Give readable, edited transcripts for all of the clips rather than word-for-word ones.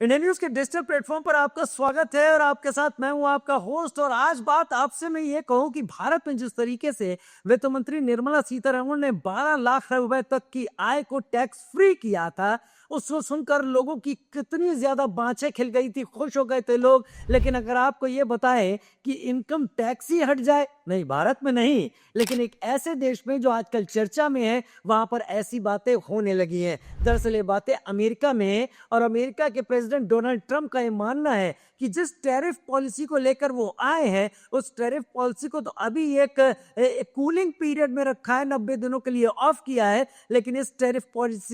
India news के digital platform पर आपका स्वागत है और आपके साथ मैं हूं आपका होस्ट। और आज बात आपसे मैं ये कहूं कि भारत में जिस तरीके से वित्त मंत्री निर्मला सीतारमण ने 12 लाख रुपए तक की आय को टैक्स फ्री किया था, उसको सुनकर लोगों की कितनी ज्यादा बाँछें खिल गई थी, खुश हो गए थे लोग। लेकिन अगर आपको ये बताएं कि इनकम टैक्स ही हट जाए, नहीं भारत में नहीं, लेकिन एक ऐसे देश में जो आजकल चर्चा में है, वहां पर ऐसी बातें होने लगी हैं। दरअसल ये बातें अमेरिका में है और अमेरिका के प्रेसिडेंट डोनाल्ड ट्रंप का ये मानना है कि जिस टैरिफ पॉलिसी को लेकर वो आए हैं, उस टैरिफ पॉलिसी को तो अभी एक कूलिंग पीरियड में रखा है, 90 दिनों के लिए ऑफ किया है। लेकिन इस टैरिफ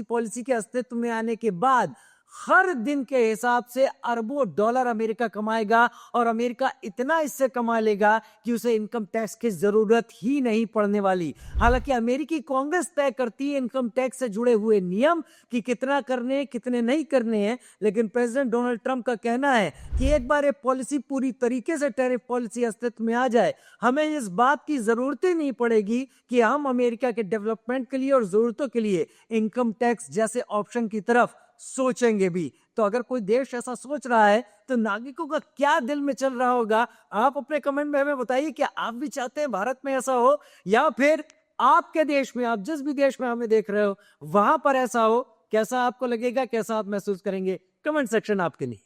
पॉलिसी के अस्तित्व में आने के बाद हर दिन के हिसाब से अरबों डॉलर अमेरिका कमाएगा और अमेरिका इतना इससे कमा लेगा कि उसे इनकम टैक्स की जरूरत ही नहीं पड़ने वाली। हालांकि अमेरिकी कांग्रेस तय करती है इनकम टैक्स से जुड़े हुए नियम कि कितना करने हैं, कितने नहीं करने हैं। लेकिन प्रेसिडेंट डोनाल्ड ट्रंप का कहना है कि एक बार ये पॉलिसी पूरी तरीके से टैरिफ पॉलिसी अस्तित्व में आ जाए, हमें इस बात की जरूरत ही नहीं पड़ेगी कि हम अमेरिका के डेवलपमेंट के लिए और जरूरतों के लिए इनकम टैक्स जैसे ऑप्शन की तरफ सोचेंगे भी। तो अगर कोई देश ऐसा सोच रहा है तो नागरिकों का क्या दिल में चल रहा होगा, आप अपने कमेंट में हमें बताइए। क्या आप भी चाहते हैं भारत में ऐसा हो, या फिर आपके देश में, आप जिस भी देश में हमें देख रहे हो वहां पर ऐसा हो? कैसा आपको लगेगा, कैसा आप महसूस करेंगे? कमेंट सेक्शन आपके लिए।